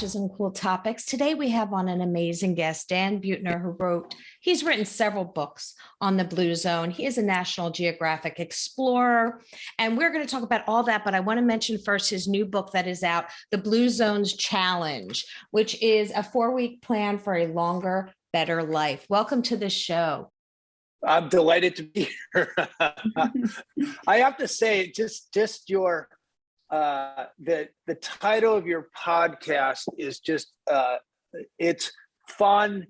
flashes and cool topics. Today we have on an amazing guest, Dan Buettner, he's written several books on the Blue Zone. He is a National Geographic explorer, and we're going to talk about all that. But I want to mention first his new book that is out, The Blue Zones Challenge, which is a 4-week plan for a longer, better life. Welcome to the show. I'm delighted to be here. I have to say, just your the title of your podcast is just it's fun.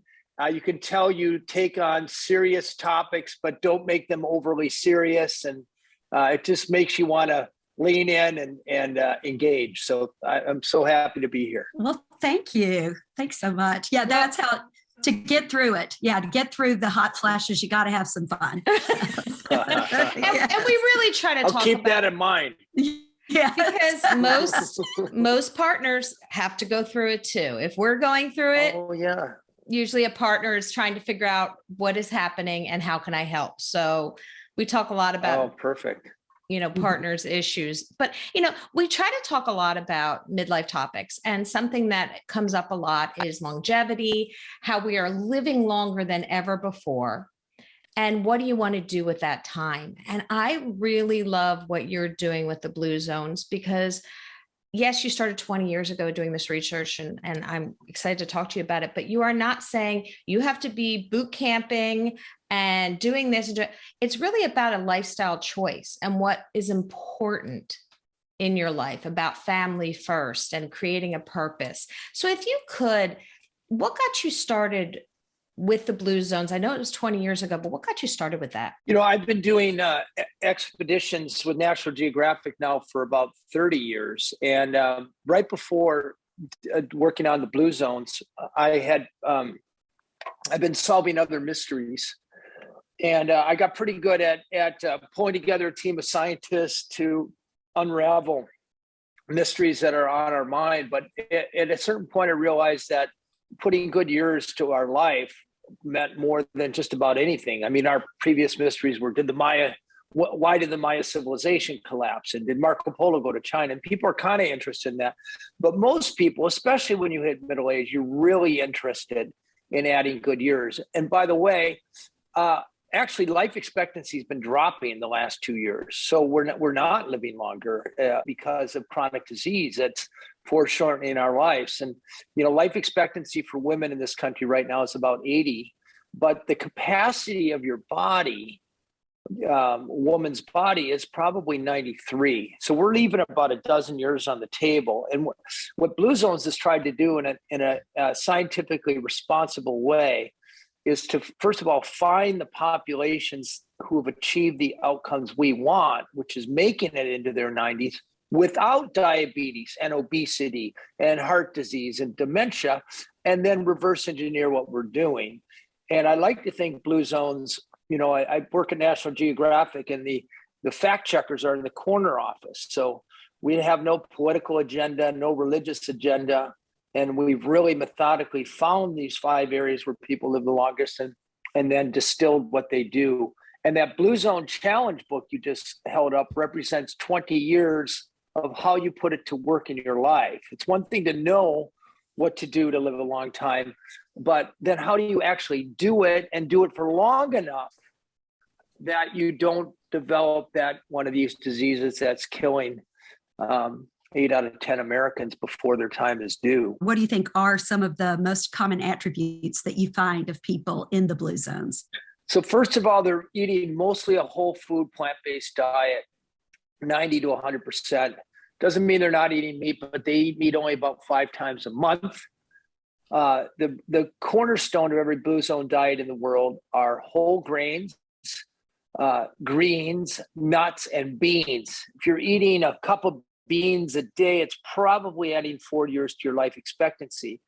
You can tell you take on serious topics, but don't make them overly serious, and it just makes you want to lean in and engage. So I'm so happy to be here. Well, thank you. Thanks so much. Yeah, that's how. To get through it. Yeah, to get through the hot flashes, you got to have some fun. and we really try to I'll keep that in mind. Yeah, because most partners have to go through it too. If we're going through it, usually a partner is trying to figure out what is happening and how can I help. So we talk a lot about perfect. Partners issues, but, we try to talk a lot about midlife topics, and something that comes up a lot is longevity, how we are living longer than ever before. And what do you want to do with that time? And I really love what you're doing with the Blue Zones, because yes, you started 20 years ago doing this research, and I'm excited to talk to you about it, but you are not saying you have to be boot camping and doing this. It's really about a lifestyle choice and what is important in your life, about family first and creating a purpose. So if you could, what got you started with the Blue Zones? I know it was 20 years ago, but what got you started with that? I've been doing expeditions with National Geographic now for about 30 years. And right before working on the Blue Zones, I've been solving other mysteries. And I got pretty good at pulling together a team of scientists to unravel mysteries that are on our mind. But at a certain point, I realized that putting good years to our life meant more than just about anything. I mean, our previous mysteries were, why did the Maya civilization collapse? And did Marco Polo go to China? And people are kind of interested in that. But most people, especially when you hit middle age, you're really interested in adding good years. And by the way, actually, life expectancy has been dropping in the last 2 years. So we're not living longer because of chronic disease that's foreshortening our lives. And, life expectancy for women in this country right now is about 80, but the capacity of your body, woman's body, is probably 93. So we're leaving about a dozen years on the table. And what Blue Zones has tried to do in a scientifically responsible way is to, first of all, find the populations who have achieved the outcomes we want, which is making it into their 90s without diabetes and obesity and heart disease and dementia, and then reverse engineer what we're doing. And I like to think Blue Zones, I work at National Geographic, and the fact checkers are in the corner office. So we have no political agenda, no religious agenda. And we've really methodically found these 5 areas where people live the longest, and then distilled what they do. And that Blue Zone Challenge book you just held up represents 20 years of how you put it to work in your life. It's one thing to know what to do to live a long time, but then how do you actually do it, and do it for long enough that you don't develop that one of these diseases that's killing 8 out of 10 Americans before their time is due. What do you think are some of the most common attributes that you find of people in the Blue Zones? So first of all, they're eating mostly a whole food, plant-based diet, 90 to 100%. Doesn't mean they're not eating meat, but they eat meat only about 5 times a month. The cornerstone of every Blue Zone diet in the world are whole grains, greens, nuts, and beans. If you're eating a cup of beans a day, it's probably adding 4 years to your life expectancy.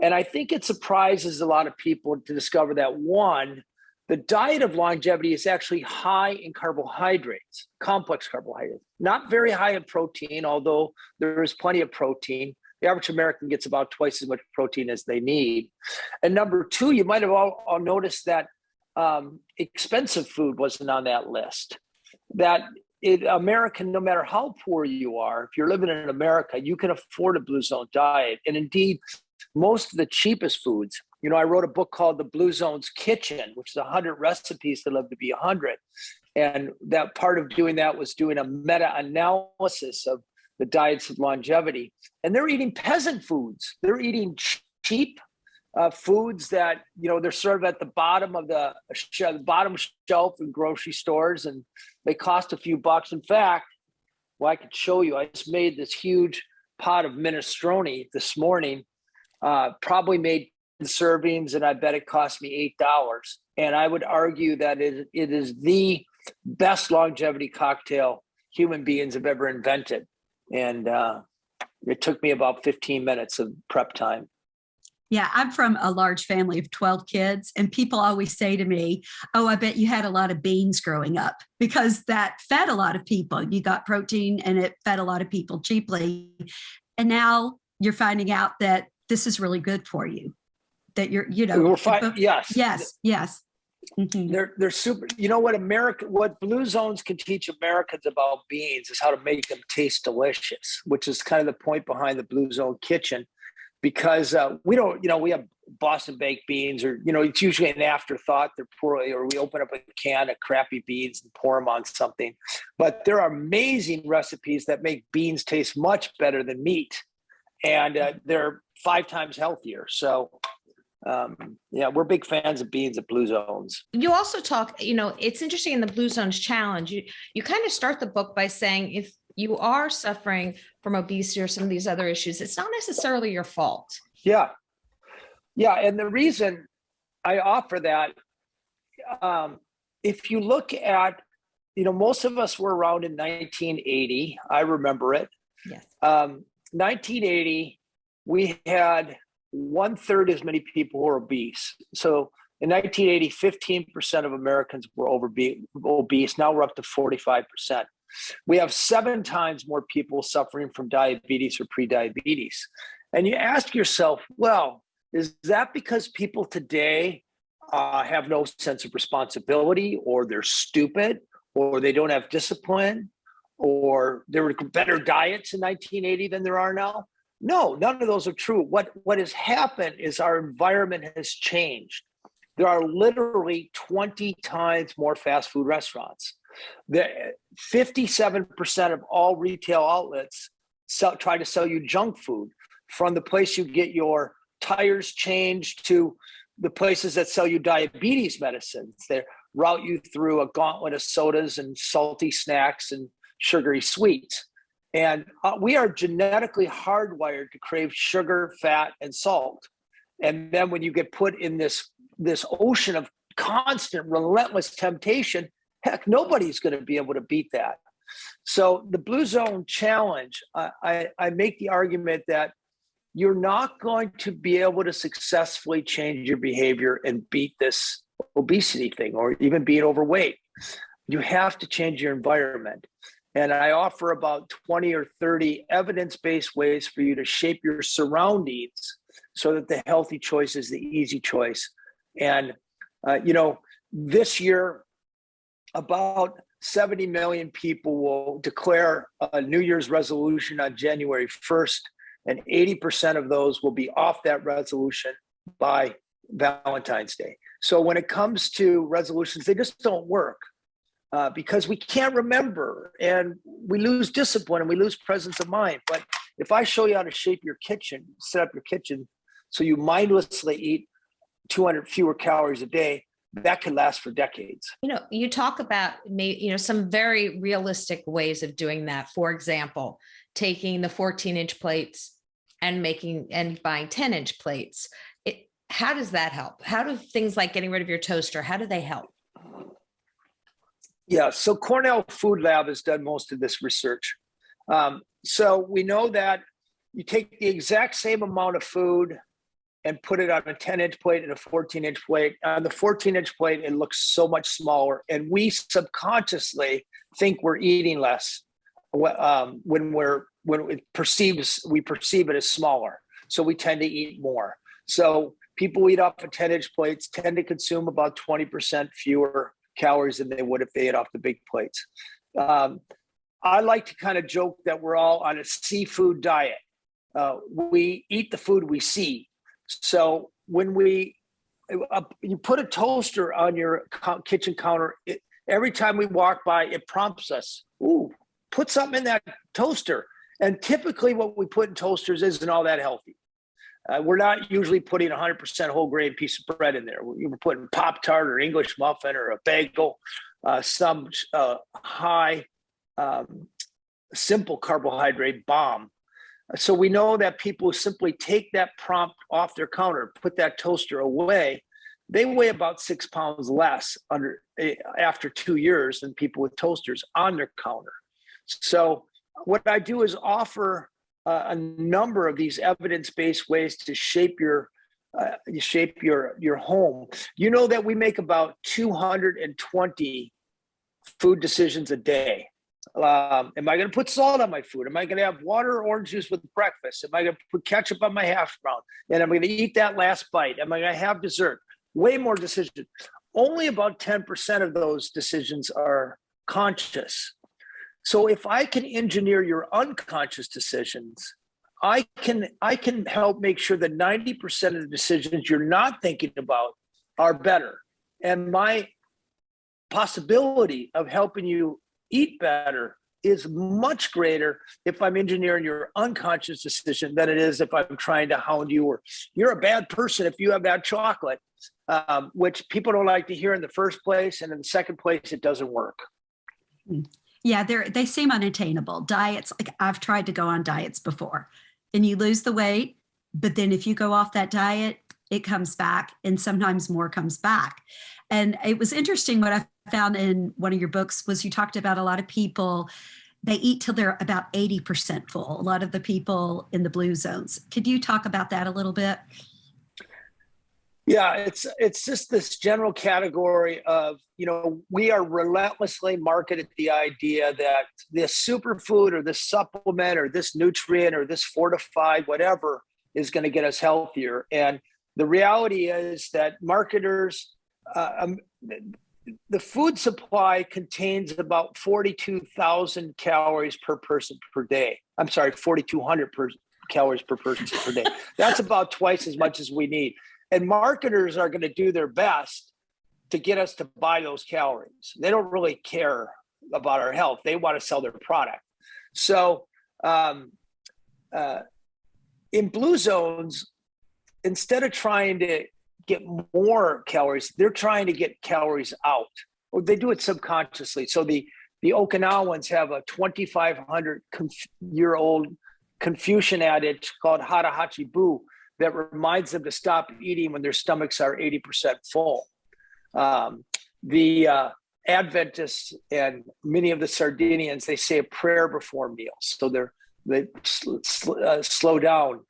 And I think it surprises a lot of people to discover that, one, the diet of longevity is actually high in carbohydrates, complex carbohydrates, not very high in protein, although there is plenty of protein. The average American gets about twice as much protein as they need. And number two, you might have all noticed that expensive food wasn't on that list. That American, no matter how poor you are, if you're living in America, you can afford a Blue Zone diet. And indeed, most of the cheapest foods, I wrote a book called The Blue Zone's Kitchen, which is 100 recipes that live to be 100. And that part of doing that was doing a meta-analysis of the diets of longevity. And they're eating peasant foods. They're eating cheap foods that, they're served at the bottom of the bottom shelf in grocery stores, and they cost a few bucks. In fact, I could show you, I just made this huge pot of minestrone this morning, probably made servings, and I bet it cost me $8. And I would argue that it is the best longevity cocktail human beings have ever invented. And it took me about 15 minutes of prep time. Yeah, I'm from a large family of 12 kids, and people always say to me, oh, I bet you had a lot of beans growing up, because that fed a lot of people. You got protein and it fed a lot of people cheaply. And now you're finding out that this is really good for you, that you're, yes. Mm-hmm. They're super. You know what Blue Zones can teach Americans about beans is how to make them taste delicious, which is kind of the point behind the Blue Zone Kitchen. Because we don't, we have Boston baked beans, or, it's usually an afterthought. They're poorly, or we open up a can of crappy beans and pour them on something. But there are amazing recipes that make beans taste much better than meat. And they're 5 times healthier. So, we're big fans of beans at Blue Zones. You also talk, it's interesting in the Blue Zones Challenge, you kind of start the book by saying, if you are suffering from obesity or some of these other issues, it's not necessarily your fault. Yeah. And the reason I offer that, if you look at, most of us were around in 1980. I remember it. Yes. 1980, we had 1/3 as many people who were obese. So in 1980, 15% of Americans were obese. Now we're up to 45%. We have 7 times more people suffering from diabetes or prediabetes. And you ask yourself, well, is that because people today have no sense of responsibility, or they're stupid, or they don't have discipline, or there were better diets in 1980 than there are now? No, none of those are true. What has happened is our environment has changed. There are literally 20 times more fast food restaurants. 57% of all retail outlets try to sell you junk food, from the place you get your tires changed to the places that sell you diabetes medicines. They route you through a gauntlet of sodas and salty snacks and sugary sweets. And we are genetically hardwired to crave sugar, fat, and salt. And then when you get put in this ocean of constant, relentless temptation, heck, nobody's going to be able to beat that. So the Blue Zone Challenge, I make the argument that you're not going to be able to successfully change your behavior and beat this obesity thing, or even beat overweight. You have to change your environment. And I offer about 20 or 30 evidence-based ways for you to shape your surroundings so that the healthy choice is the easy choice. And, this year, about 70 million people will declare a New Year's resolution on January 1st, and 80% of those will be off that resolution by Valentine's Day. So when it comes to resolutions, they just don't work. Because we can't remember, and we lose discipline, and we lose presence of mind. But if I show you how to shape your kitchen, set up your kitchen so you mindlessly eat 200 fewer calories a day, that could last for decades. You talk about some very realistic ways of doing that. For example, taking the 14-inch plates and buying 10-inch plates. How does that help? How do things like getting rid of your toaster, how do they help? Yeah, so Cornell Food Lab has done most of this research. So we know that you take the exact same amount of food and put it on a 10-inch plate and a 14-inch plate. On the 14-inch plate, it looks so much smaller. And we subconsciously think we're eating less when we perceive it as smaller. So we tend to eat more. So people eat off of 10-inch plates tend to consume about 20% fewer calories than they would if they ate off the big plates. I like to kind of joke that we're all on a seafood diet. We eat the food we see. So when you put a toaster on your kitchen counter, every time we walk by, it prompts us, ooh, put something in that toaster. And typically what we put in toasters isn't all that healthy. We're not usually putting 100% whole grain piece of bread in there. We're putting Pop-Tart or English muffin or a bagel, some high simple carbohydrate bomb. So we know that people simply take that prompt off their counter, put that toaster away. They weigh about 6 pounds less after 2 years than people with toasters on their counter. So what I do is offer a number of these evidence-based ways to shape your home. You know that we make about 220 food decisions a day. Am I going to put salt on my food? Am I going to have water or orange juice with breakfast? Am I going to put ketchup on my hash brown? And I'm going to eat that last bite. Am I going to have dessert? Way more decisions. Only about 10% of those decisions are conscious. So if I can engineer your unconscious decisions, I can help make sure that 90% of the decisions you're not thinking about are better. And my possibility of helping you eat better is much greater if I'm engineering your unconscious decision than it is if I'm trying to hound you or you're a bad person if you have that chocolate, which people don't like to hear in the first place. And in the second place, it doesn't work. Yeah, they seem unattainable. Diets, like I've tried to go on diets before and you lose the weight, but then if you go off that diet, it comes back and sometimes more comes back. And it was interesting what I found in one of your books was you talked about a lot of people, they eat till they're about 80% full, a lot of the people in the blue zones. Could you talk about that a little bit? Yeah, it's just this general category of, we are relentlessly marketed the idea that this superfood or this supplement or this nutrient or this fortified whatever is going to get us healthier. And the reality is that marketers, the food supply contains about 42,000 calories per person per day. I'm sorry, 4,200 calories per person per day. That's about twice as much as we need. And marketers are going to do their best to get us to buy those calories. They don't really care about our health. They want to sell their product. So in blue zones, instead of trying to get more calories, they're trying to get calories out, or they do it subconsciously. So the Okinawans have a 2,500-year-old Confucian adage called hara hachi bu that reminds them to stop eating when their stomachs are 80% full. The Adventists and many of the Sardinians, they say a prayer before meals. So they slow down.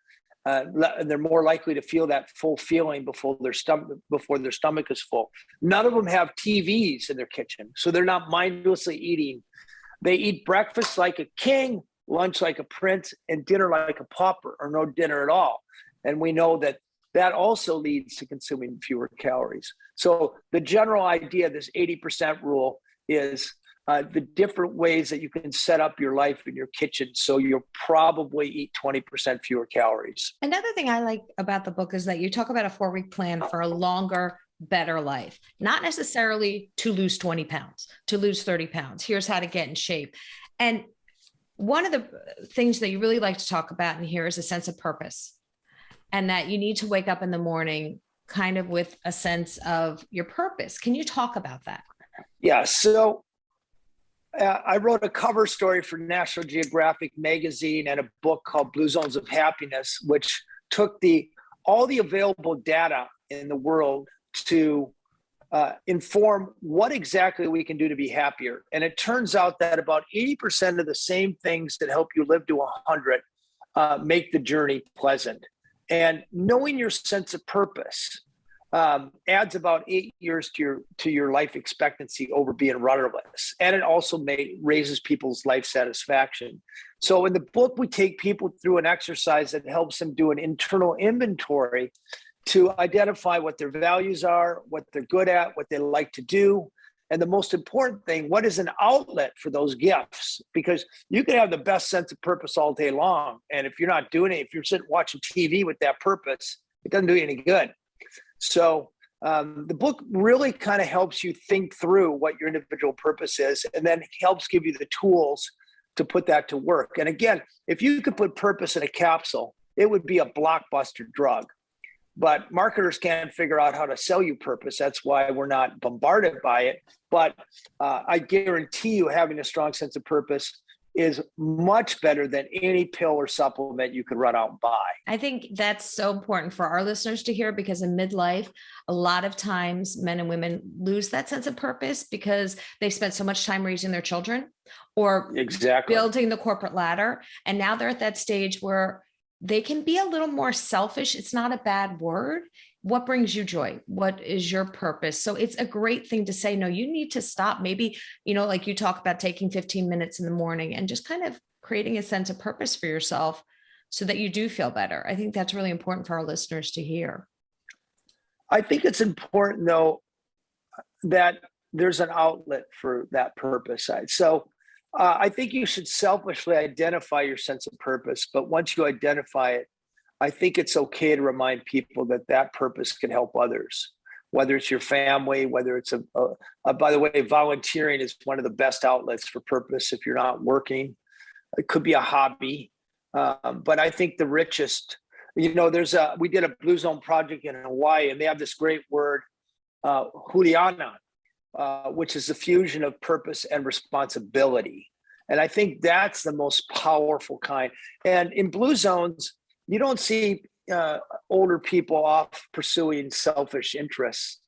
And they're more likely to feel that full feeling before their stomach is full. None of them have TVs in their kitchen, so they're not mindlessly eating. They eat breakfast like a king, lunch like a prince, and dinner like a pauper, or no dinner at all. And we know that also leads to consuming fewer calories. So the general idea, this 80% rule, is the different ways that you can set up your life in your kitchen so you'll probably eat 20% fewer calories. Another thing I like about the book is that you talk about a 4-week plan for a longer, better life, not necessarily to lose 20 pounds, to lose 30 pounds. Here's how to get in shape. And one of the things that you really like to talk about in here is a sense of purpose, and that you need to wake up in the morning kind of with a sense of your purpose. Can you talk about that? Yeah. So I wrote a cover story for National Geographic magazine and a book called Blue Zones of Happiness, which took all the available data in the world to inform what exactly we can do to be happier. And it turns out that about 80% of the same things that help you live to 100 make the journey pleasant. And knowing your sense of purpose adds about 8 years to your life expectancy over being rudderless. And it also raises people's life satisfaction. So in the book, we take people through an exercise that helps them do an internal inventory to identify what their values are, what they're good at, what they like to do, And the most important thing, what is an outlet for those gifts? Because you can have the best sense of purpose all day long. And if you're not doing it, if you're sitting watching TV with that purpose, it doesn't do you any good. So the book really kind of helps you think through what your individual purpose is, and then helps give you the tools to put that to work. And again, if you could put purpose in a capsule, it would be a blockbuster drug. But marketers can't figure out how to sell you purpose. That's why we're not bombarded by it. But I guarantee you, having a strong sense of purpose is much better than any pill or supplement you could run out and buy. I think that's so important for our listeners to hear, because in midlife, a lot of times men and women lose that sense of purpose because they've spent so much time raising their children or building the corporate ladder. And now they're at that stage where they can be a little more selfish. It's not a bad word. What brings you joy? What is your purpose? So it's a great thing to say, no, you need to stop. Maybe, like you talk about taking 15 minutes in the morning and just kind of creating a sense of purpose for yourself so that you do feel better. I think that's really important for our listeners to hear. I think it's important, though, that there's an outlet for that purpose. So I think you should selfishly identify your sense of purpose. But once you identify it, I think it's okay to remind people that that purpose can help others, whether it's your family, whether it's by the way, volunteering is one of the best outlets for purpose if you're not working. It could be a hobby. But I think the richest, we did a Blue Zone project in Hawaii, and they have this great word, Juliana, which is the fusion of purpose and responsibility. And I think that's the most powerful kind. And in Blue Zones, you don't see older people off pursuing selfish interests.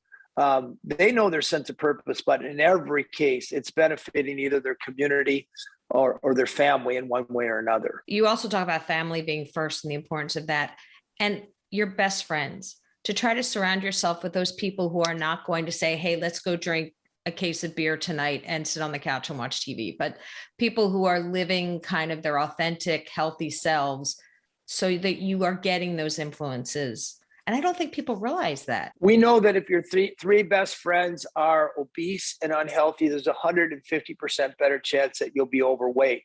They know their sense of purpose, but in every case, it's benefiting either their community or their family in one way or another. You also talk about family being first and the importance of that, and your best friends, to try to surround yourself with those people who are not going to say, hey, let's go drink a case of beer tonight and sit on the couch and watch TV, but people who are living kind of their authentic, healthy selves, so that you are getting those influences. And I don't think people realize that. We know that if your three best friends are obese and unhealthy, there's 150% better chance that you'll be overweight.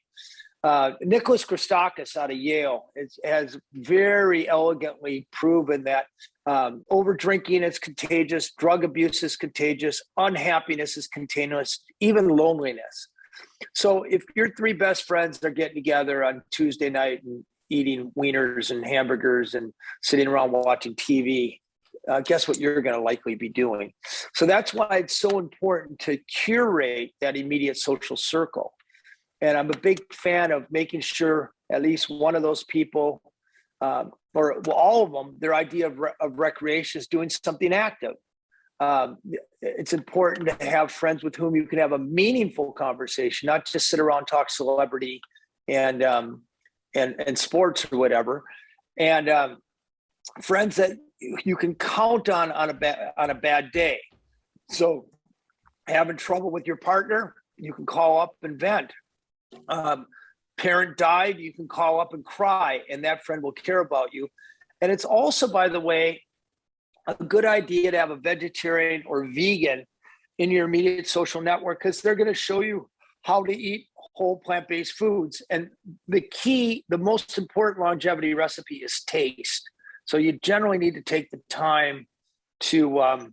Nicholas Christakis out of Yale has very elegantly proven that over drinking is contagious, drug abuse is contagious, unhappiness is contagious, even loneliness. So if your three best friends are getting together on Tuesday night and eating wieners and hamburgers and sitting around watching TV, guess what you're going to likely be doing? So that's why it's so important to curate that immediate social circle. And I'm a big fan of making sure at least one of those people, all of them, their idea of recreation is doing something active. It's important to have friends with whom you can have a meaningful conversation, not just sit around, talk celebrity and sports or whatever, and friends that you can count on a bad day. So having trouble with your partner, you can call up and vent. Parent died, you can call up and cry, and that friend will care about you. And it's also, by the way, a good idea to have a vegetarian or vegan in your immediate social network, because they're going to show you how to eat whole plant-based foods. And the most important longevity recipe is taste. So you generally need to take the time to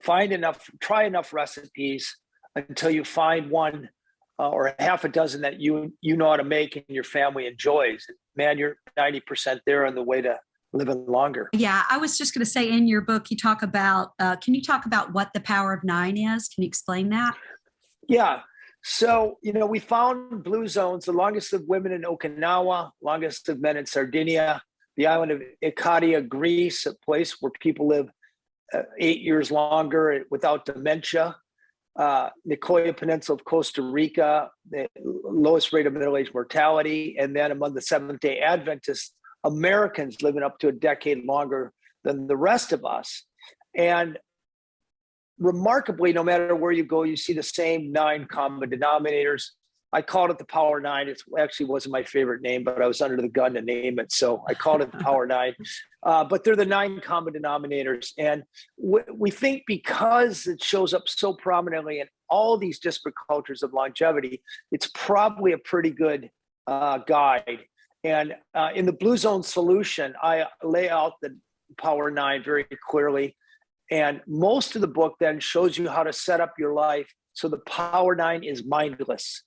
try enough recipes until you find one or half a dozen that you know how to make and your family enjoys. Man, you're 90% there on the way to living longer. Yeah, I was just going to say, in your book, you talk about, can you talk about what the power of 9 is? Can you explain that? Yeah. So, we found Blue Zones, the longest of women in Okinawa, longest of men in Sardinia, the island of Ikaria, Greece, a place where people live 8 years longer without dementia. Nicoya Peninsula of Costa Rica, the lowest rate of middle-aged mortality. And then among the Seventh-day Adventists, Americans living up to a decade longer than the rest of us. And remarkably, no matter where you go, you see the same 9 common denominators. I called it the Power 9. It actually wasn't my favorite name, but I was under the gun to name it. So I called it the Power 9. But they're the 9 common denominators. And we think because it shows up so prominently in all these disparate cultures of longevity, it's probably a pretty good guide. And in the Blue Zone solution, I lay out the Power 9 very clearly. And most of the book then shows you how to set up your life so the Power 9 is mindless,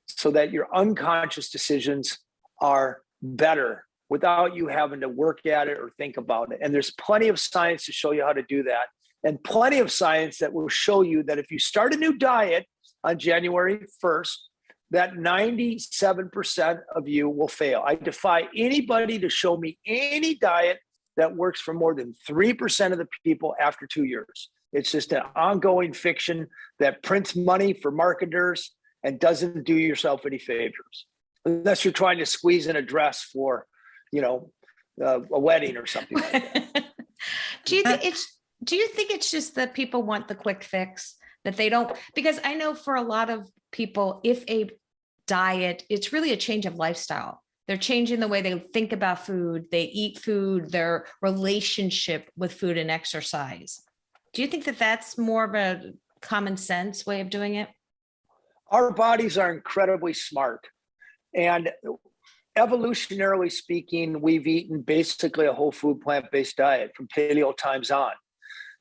so that your unconscious decisions are better without you having to work at it or think about it. And there's plenty of science to show you how to do that, and plenty of science that will show you that if you start a new diet on January 1st, that 97% of you will fail. I defy anybody to show me any diet that works for more than 3% of the people after 2 years. It's just an ongoing fiction that prints money for marketers and doesn't do yourself any favors, unless you're trying to squeeze in a dress for, a wedding or something like that. Do you think it's just that people want the quick fix, that they don't? Because I know for a lot of people, if a diet, it's really a change of lifestyle. They're changing the way they think about food, they eat food, their relationship with food and exercise. Do you think that that's more of a common sense way of doing it? Our bodies are incredibly smart. And evolutionarily speaking, we've eaten basically a whole food plant-based diet from paleo times on.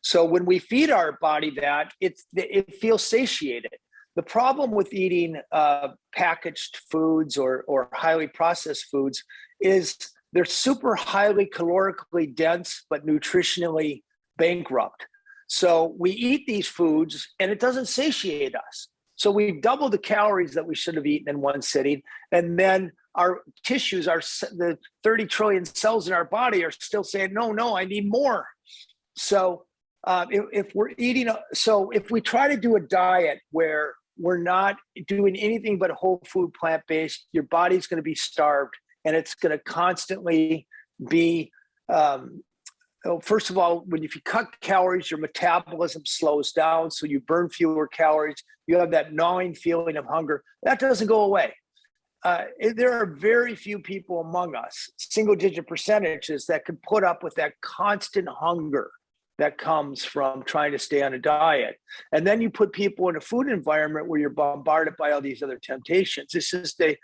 So when we feed our body that, it feels satiated. The problem with eating packaged foods or highly processed foods is they're super highly calorically dense, but nutritionally bankrupt. So we eat these foods and it doesn't satiate us. So we've doubled the calories that we should have eaten in one sitting. And then our tissues, the 30 trillion cells in our body are still saying, no, I need more. So if we try to do a diet where we're not doing anything but whole food plant-based, your body's going to be starved, and it's going to constantly be, first of all, if you cut calories, your metabolism slows down, so you burn fewer calories. You have that gnawing feeling of hunger. That doesn't go away. There are very few people among us, single-digit percentages, that can put up with that constant hunger that comes from trying to stay on a diet. And then you put people in a food environment where you're bombarded by all these other temptations. It's just a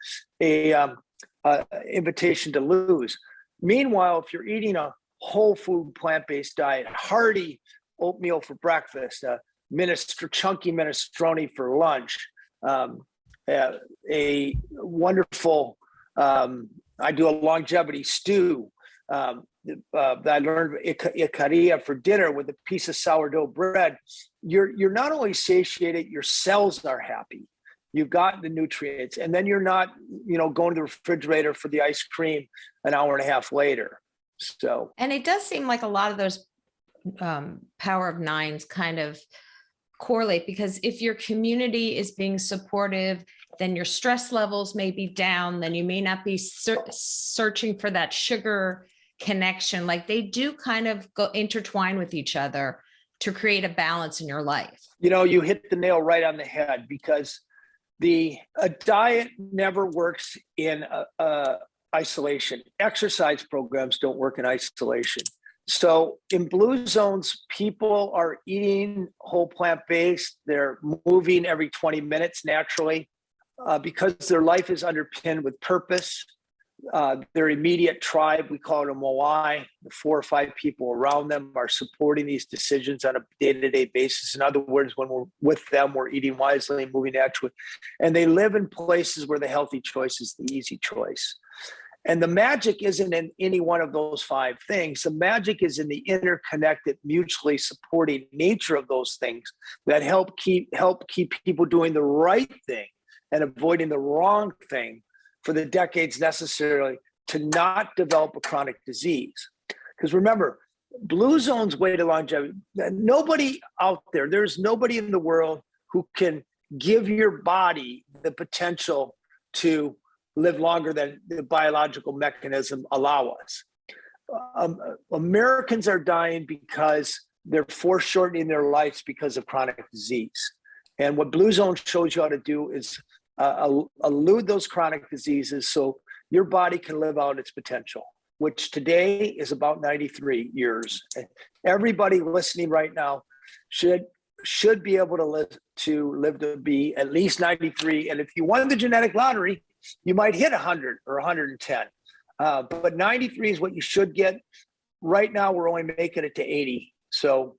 invitation to lose. Meanwhile, if you're eating a whole food plant-based diet, hearty oatmeal for breakfast, chunky minestrone for lunch, a wonderful, I do a longevity stew, that I learned icaria for dinner with a piece of sourdough bread. You're not only satiated, your cells are happy. You've gotten the nutrients, and then you're not, going to the refrigerator for the ice cream an hour and a half later. So, and it does seem like a lot of those Power of Nines kind of correlate, because if your community is being supportive, then your stress levels may be down, then you may not be searching for that sugar connection. Like, they do kind of go intertwine with each other to create a balance in your life. You hit the nail right on the head, because a diet never works in isolation. Exercise programs don't work in isolation. So in Blue Zones, people are eating whole plant-based. They're moving every 20 minutes naturally, because their life is underpinned with purpose. Their immediate tribe, we call it a moai, the 4 or 5 people around them are supporting these decisions on a day-to-day basis. In other words, when we're with them, we're eating wisely and moving naturally. And they live in places where the healthy choice is the easy choice. And the magic isn't in any one of those 5 things. The magic is in the interconnected, mutually supporting nature of those things that help keep people doing the right thing and avoiding the wrong thing for the decades necessary to not develop a chronic disease. Because remember, Blue Zone's way to longevity, nobody out there, there's nobody in the world who can give your body the potential to live longer than the biological mechanism allow us. Americans are dying because they're foreshortening their lives because of chronic disease. And what Blue Zone shows you how to do is elude those chronic diseases so your body can live out its potential, which today is about 93 years. Everybody listening right now should should be able to live to be at least 93. And if you won the genetic lottery, you might hit 100 or 110. But 93 is what you should get. Right now, we're only making it to 80. So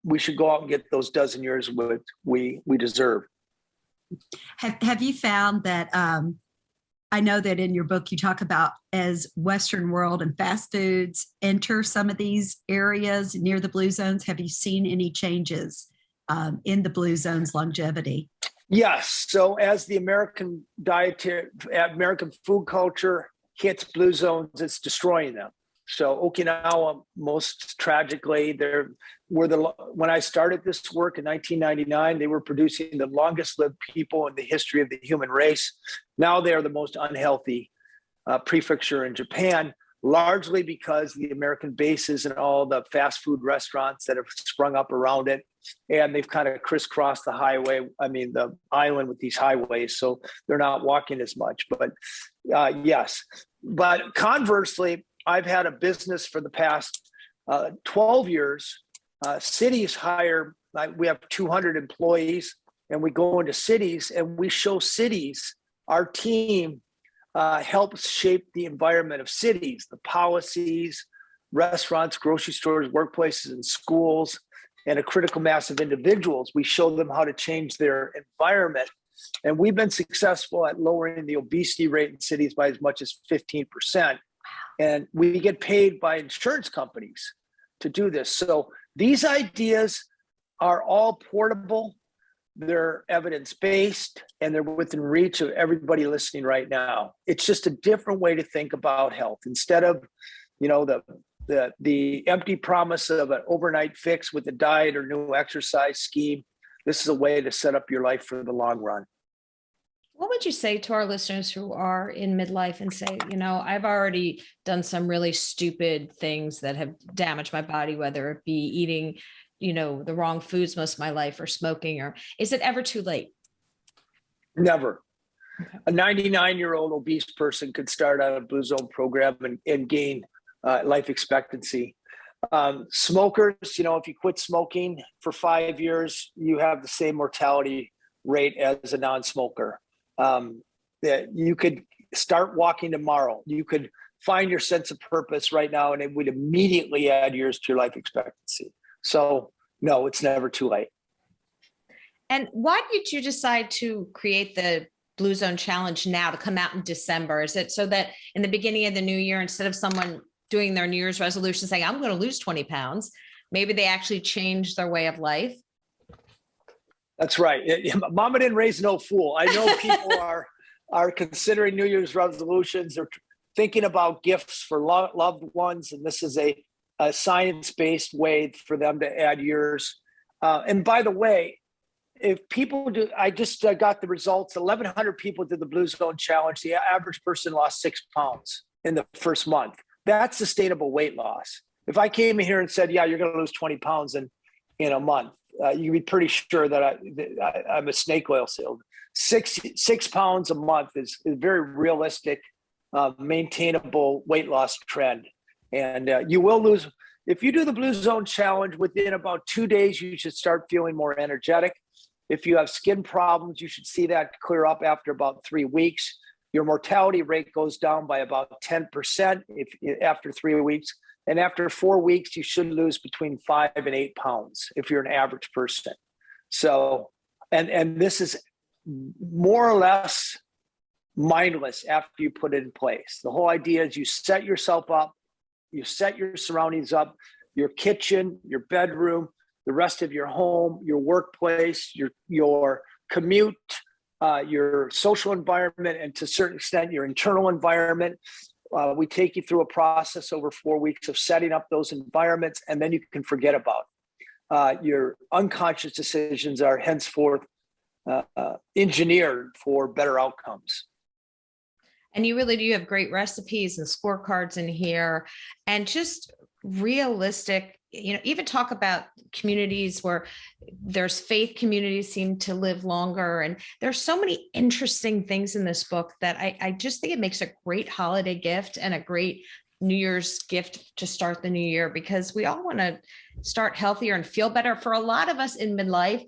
we should go out and get those dozen years what we deserve. Have you found that, I know that in your book you talk about as Western world and fast foods enter some of these areas near the blue zones, have you seen any changes in the blue zones longevity? Yes. So as the American food culture hits blue zones, it's destroying them. So Okinawa, most tragically, when I started this work in 1999, they were producing the longest lived people in the history of the human race. Now they are the most unhealthy prefecture in Japan, largely because the American bases and all the fast food restaurants that have sprung up around it. And they've kind of crisscrossed the the island with these highways. So they're not walking as much, but yes. But conversely, I've had a business for the past 12 years. Cities hire, we have 200 employees, and we go into cities and we show cities. Our team helps shape the environment of cities, the policies, restaurants, grocery stores, workplaces, and schools, and a critical mass of individuals. We show them how to change their environment. And we've been successful at lowering the obesity rate in cities by as much as 15%. And we get paid by insurance companies to do this. So these ideas are all portable, they're evidence-based, and they're within reach of everybody listening right now. It's just a different way to think about health. Instead of, the empty promise of an overnight fix with a diet or new exercise scheme, this is a way to set up your life for the long run. What would you say to our listeners who are in midlife and say, I've already done some really stupid things that have damaged my body, whether it be eating, the wrong foods most of my life or smoking, or is it ever too late? Never. Okay. A 99-year-old obese person could start on a Blue Zone program and gain life expectancy. Smokers, if you quit smoking for 5 years, you have the same mortality rate as a non-smoker. That you could start walking tomorrow. You could find your sense of purpose right now, and it would immediately add years to your life expectancy. So no, it's never too late. And why did you decide to create the Blue Zone Challenge now to come out in December? Is it so that in the beginning of the new year, instead of someone doing their New Year's resolution saying, I'm going to lose 20 pounds, maybe they actually change their way of life? That's right. Mama didn't raise no fool. I know people are considering New Year's resolutions. They're thinking about gifts for loved ones, and this is a science-based way for them to add years. And by the way, if people do, I just got the results. 1,100 people did the Blue Zone Challenge. The average person lost 6 pounds in the first month. That's sustainable weight loss. If I came in here and said, yeah, you're going to lose 20 pounds in a month, you'd be pretty sure that I'm a snake oil salesman. 6 pounds a month is a very realistic, maintainable weight loss trend. And you will lose, if you do the Blue Zone Challenge, within about 2 days, you should start feeling more energetic. If you have skin problems, you should see that clear up after about 3 weeks. Your mortality rate goes down by about 10% after 3 weeks. And after 4 weeks, you should lose between 5 and 8 pounds if you're an average person. So, and this is more or less mindless after you put it in place. The whole idea is you set yourself up, you set your surroundings up, your kitchen, your bedroom, the rest of your home, your workplace, your commute, your social environment, and to a certain extent, your internal environment. We take you through a process over 4 weeks of setting up those environments, and then you can forget about it. Your unconscious decisions are henceforth engineered for better outcomes. And you really do have great recipes and scorecards in here, and just realistic, even talk about communities where there's faith communities seem to live longer. And there's so many interesting things in this book that I just think it makes a great holiday gift and a great New Year's gift to start the new year, because we all want to start healthier and feel better. For a lot of us in midlife,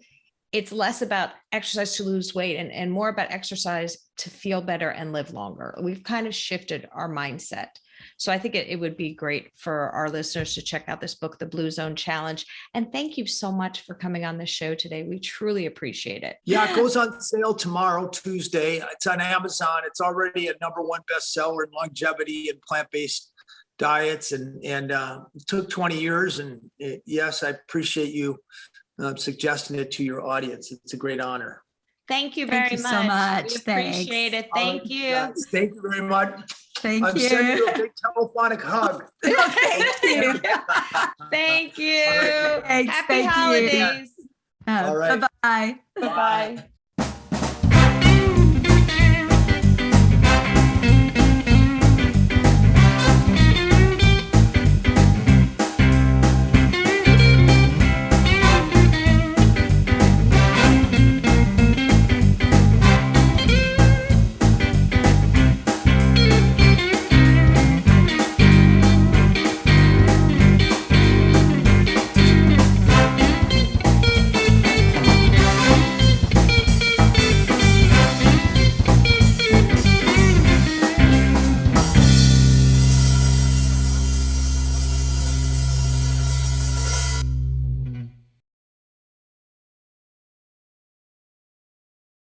it's less about exercise to lose weight and more about exercise to feel better and live longer. We've kind of shifted our mindset. So I think it would be great for our listeners to check out this book, The Blue Zone Challenge. And thank you so much for coming on the show today. We truly appreciate it. Yeah, it goes on sale tomorrow, Tuesday. It's on Amazon. It's already a #1 bestseller in longevity and plant-based diets. And it took 20 years. And yes, I appreciate you suggesting it to your audience. It's a great honor. Thank you very much. So much. We Thanks. appreciate it. Thank you. Guys, thank you very much. Thank I'm you. sending you a big telephonic hug. Thank you. Thank you. Thanks. Happy Thank you. holidays. All right. Bye-bye. Bye-bye.